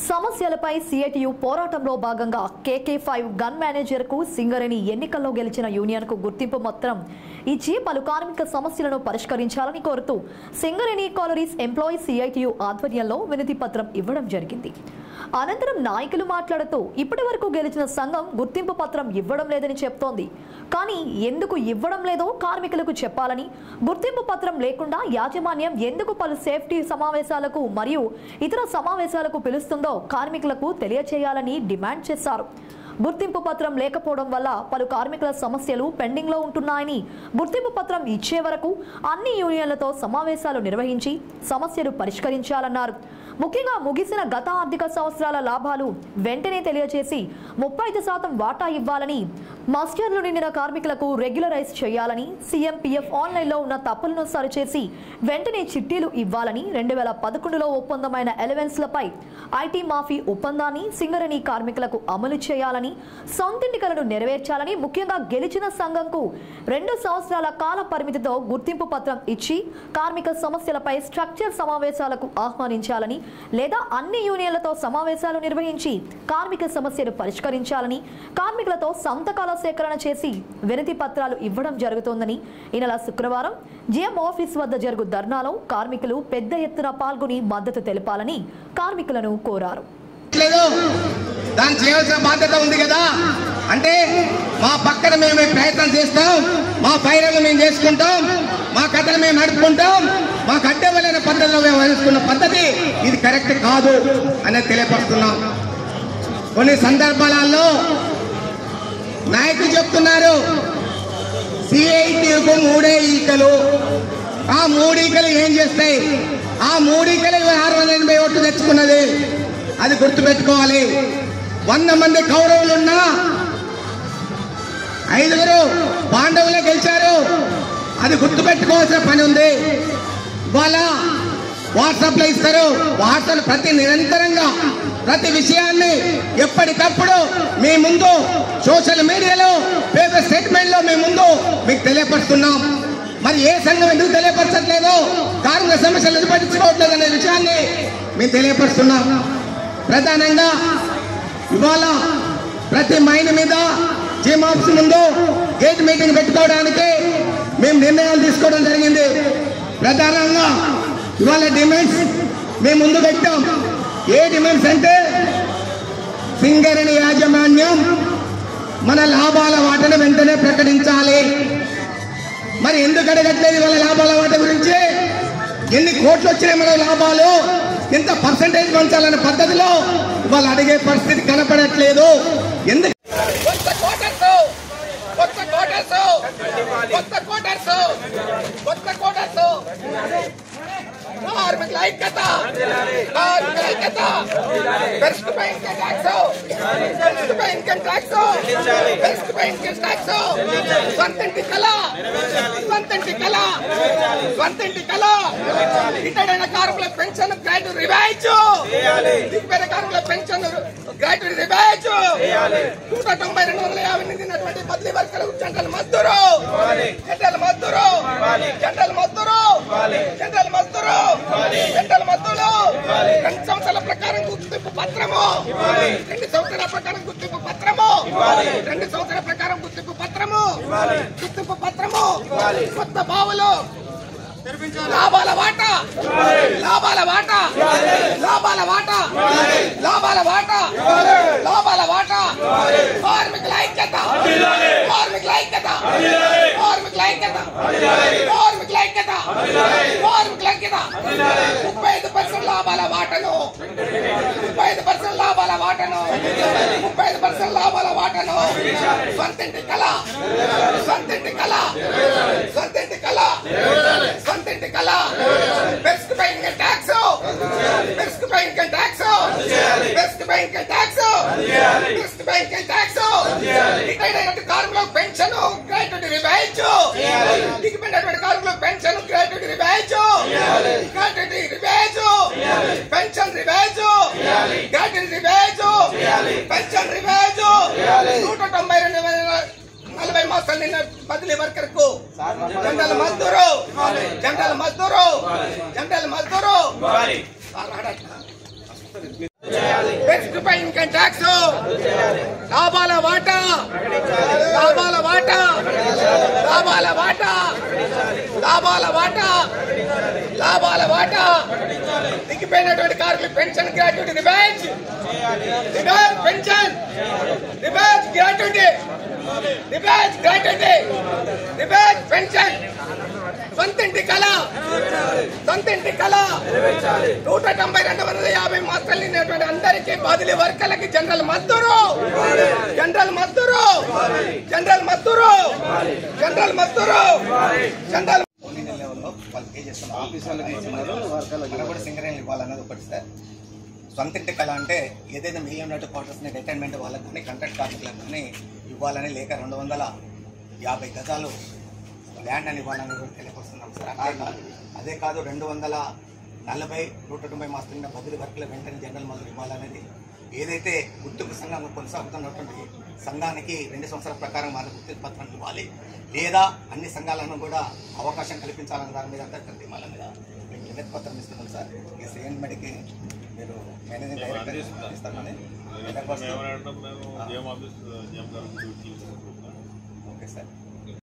సమస్యలపై సిఐటియు పోరాటంలో భాగంగా KK5 గన్ మేనేజర్ కు సింగరేణి ఎన్నికల్లో గెలిచిన యూనియన్ కు గుర్తింపు పత్రం ఇచ్చి పలు కార్మిక సమస్యలను పరిష్కరించాలని కోరుతూ సింగరేణి కాలరీస్ ఎంప్లాయీస్ సిఐటియు ఆధ్వర్యంలో వినతి పత్రం ఇవ్వడం జరిగింది. అనంతరం నాయకులు మాట్లాడుతూ ఇప్పటివరకు గెలిచిన సంఘం గుర్తింపు పత్రం ఇవ్వడం లేదని చెప్తోంది. కానీ ఎందుకు ఇవ్వడం లేదో కార్మికులకు చెప్పాలని, గుర్తింపు పత్రం లేకుండా యాజమాన్యం ఎందుకు పలు సేఫ్టీ సమావేశాలకు మరియు ఇతర సమావేశాలకు పిలుస్తుందో కార్మికులకు తెలియచేయాలని డిమాండ్ చేశారు. గుర్తింపు పత్రం లేకపోవడం వల్ల పలు కార్మికుల సమస్యలు పెండింగ్ లో ఉంటున్నాయని, గుర్తింపు పత్రం ఇచ్చే వరకు అన్ని యూనియన్లతో సమావేశాలు నిర్వహించి సమస్యలు పరిష్కరించాలన్నారు. ముఖ్యంగా ముగిసిన గత ఆర్థిక సంవత్సరాల లాభాలు వెంటనే తెలియజేసి 35% వాటా ఇవ్వాలని, మస్టర్లు నిండిన కార్మికులకు రెగ్యులరైజ్ చేయాలని, CMPF ఆన్లైన్లో ఉన్న తప్పులను సరిచేసి వెంటనే చిట్టీలు ఇవ్వాలని, 2011లో ఒప్పందమైన ఎలవెన్స్లపై ఐటీ మాఫీ ఒప్పందాన్ని సింగరేణి కార్మికులకు అమలు చేయాలని, సొంతింటి కలను నెరవేర్చాలని, ముఖ్యంగా గెలిచిన సంఘంకు 2 సంవత్సరాల కాల పరిమితితో గుర్తింపు పత్రం ఇచ్చి కార్మిక సమస్యలపై స్ట్రక్చర్ సమావేశాలకు ఆహ్వానించాలని, లేదా అన్ని యూనియన్లతో సమావేశాలు నిర్వహించి కార్మిక సమస్యలు పరిష్కరించాలని, కార్మికులతో సంతకాల సేకరణ చేసి వినతి పత్రాలు ఇవ్వడం జరుగుతోందని, ఈ నెల శుక్రవారం GM ఆఫీస్ వద్ద జరుగు ధర్నాలో కార్మికులు పెద్ద ఎత్తున పాల్గొని మద్దతు తెలపాలని కార్మికులను కోరారు. దాని చేయాల్సిన బాధ్యత ఉంది కదా. అంటే మా పక్కన మేము ప్రయత్నం చేస్తాం, మా పైరలు మేము చేసుకుంటాం, మా కథలు మేము నడుపుకుంటాం, మాకు అడ్డవలైన పద్ధతిలో మేము వేసుకున్న పద్ధతి ఇది కరెక్ట్ కాదు అనేది తెలియపరుస్తున్నాం. కొన్ని సందర్భాలలో నాయకులు చెప్తున్నారు సిఐటికు 3 ఈకలు, ఆ 3 ఈకలు ఏం చేస్తాయి, ఆ 3 ఈకలు 680 ఓట్లు తెచ్చుకున్నది, అది గుర్తుపెట్టుకోవాలి. 100 మంది కౌరవులున్నా 5 పాండవులే గెలిచారు, అది గుర్తుపెట్టుకోవాల్సిన పని ఉంది. వాళ్ళ వాట్సాప్లో ఇస్తారు, వార్తలు నిరంతరంగా ప్రతి విషయాన్ని ఎప్పటికప్పుడు మీ ముందు సోషల్ మీడియాలో పేపర్ స్టేట్మెంట్లో మీ ముందు మీకు తెలియపరుస్తున్నాం. మరి ఏ సంఘం ఎందుకు తెలియపరచట్లేదు, కార్మిక సమస్యలు ఎందుకు పట్టించుకోవట్లేదు అనే విషయాన్ని మేము తెలియపరుస్తున్నాం. ప్రధానంగా ఇవాళ ప్రతి మైన్ మీద GM ఆఫీస్ ముందు గేట్ మీటింగ్ పెట్టుకోవడానికి మేము నిర్ణయాలు తీసుకోవడం జరిగింది. ప్రధానంగా ఇవాళ డిమాండ్స్ మేము ముందు పెట్టాం. ఏ డిమాండ్స్ అంటే సింగరేణి యాజమాన్యం మన లాభాల వాటను వెంటనే ప్రకటించాలి. మరి ఎందుకు అడగట్లేదు ఇవాళ లాభాల వాట గురించి? ఎన్ని కోట్లు వచ్చినాయి మన లాభాలు, ఎంత పర్సెంటేజ్ పంచాలనే పద్ధతిలో ఇవాళ అడిగే పరిస్థితి కనపడట్లేదు. ఎందుకు కార్మికుల ఐక్యత, కార్మికుల ఐక్యత, బెస్ట్ పై ఇన్కమ్ ట్యాక్స్, బెస్ట్ పై ఇన్కమ్ ట్యాక్స్, బెస్ట్ పై ఇన్కమ్ ట్యాక్స్, స్వంతింటి కళ, స్వంతింటి కళ, స్వంతింటి కళ, రిటైర్డ్ అయిన కార్మికుల పెన్షన్ గ్రాట్యుటీ రివైజ్, దిగ్విజయ కార్మికుల పెన్షన్ గ్రాట్యుటీ రివైజ్, 190 నిన్నటువంటి బదిలీ వర్కర్లు జనరల్ మజ్దూరు, జనరల్ మజ్దూరు, జనరల్ మజ్దూరు, జనరల్ మజ్దూరు, జనరల్ మజ్దూరు 2 సంవత్సరాల ప్రకారం గుర్తింపు పత్రము, 2 సంవత్సరాల ప్రకారం గుర్తింపు పత్రము, 2 సంవత్సరాల ప్రకారం గుర్తింపు పత్రము, గుర్తింపు పత్రము, కొత్త బావులు, లాభాల వాట, లాభాల వాట, లాభాల వాట, లాభాల వాట, లాభాల వాట, కార్మికుల ఐక్యత, కార్మికుల ఐక్యత, కార్మికుల ఐక్యత, కార్మికుల ఐక్యత, కార్మికుల ఐక్యత, 35% లాభాల వాటను, 35% లాభాల వాటను, 35% లాభాల వాటను, స్వంతింటి కళ, స్వంతింటి కళ, స్వంతింటి కళ, స్వంతింటి కళ, బెస్ట్ పై ఇన్కమ్ ట్యాక్స్, బెస్ట్ పై ఇన్కమ్ ట్యాక్స్, బెస్ట్ పై ఇన్కమ్ ట్యాక్స్, బెస్ట్ పై ఇన్కమ్ ట్యాక్స్, రిటైర్డ్ అయినటువంటి కార్మికులకు పెన్షన్ గ్రాట్యుటీ రివైజ్, దిగిపోయినటువంటి కార్మికులకు pension gratuity revise, gratuity revise, pension revise, gratuity revise, pension revise, 190 మాసాలు నిన్న బదిలీ వర్కర్ కు జనరల్ మజ్దూరు, జనరల్ మజ్దూరు, జనరల్ మజ్దూరు పెంచుపై ఇన్కమ్ ట్యాక్స్, లాభాల వాటా, లాభాల వాటా, లాభాల వాటా, లాభాల వాటా, లాభాల వాటా, దిగిపోయినటువంటి కార్మికులు pension gratuity rebate, rebate pension, rebate gratuity, rebate gratuity, rebate pension, సొంతింటి కళ, సొంతింటి కళ 190-250 మాస్టర్లు ఉన్నటువంటి అందరికీ బదిలీ వర్కర్లకి జనరల్ మద్దూరు, జనరల్ మద్దూరు, జనరల్ మద్దూరు, జనరల్ మద్దూరు, జనరల్ వాళ్ళు పే చేస్తాం ఆఫీసర్లకు కూడా సింగరేణి ఇవ్వాలన్నది ఒకటి సార్. సొంతింటి కళ అంటే ఏదైతే మిగిలినట్టు క్వార్టర్స్ని రిటైర్మెంట్ వాళ్ళకి కానీ కాంట్రాక్ట్ కార్మికులకు కానీ ఇవ్వాలని లేక 250 గజాలు ల్యాండ్ అని ఇవ్వాలని కూడా తెలియకొస్తున్నాం సార్. అదే కాదు 240-190 మాస్టర్ల బదిలీ వర్కుల వెంటనే జనరల్ మద్దతు ఇవ్వాలనేది ఏదైతే గుర్తింపు సంఘం కొనసాగుతున్నటువంటి సంఘానికి 2 సంవత్సరాల ప్రకారం వాళ్ళ గుర్తింపు పత్రం ఇవ్వాలి, లేదా అన్ని సంఘాలను కూడా అవకాశం కల్పించాలన్న దాని మీద అంతా తీర్మాల మీద మేము వినతి పత్రం ఇస్తున్నాం సార్. ఈ సిఎం మెడికి మీరు మేనేజింగ్ డైరెక్టర్ ఇస్తామని ఓకే సార్.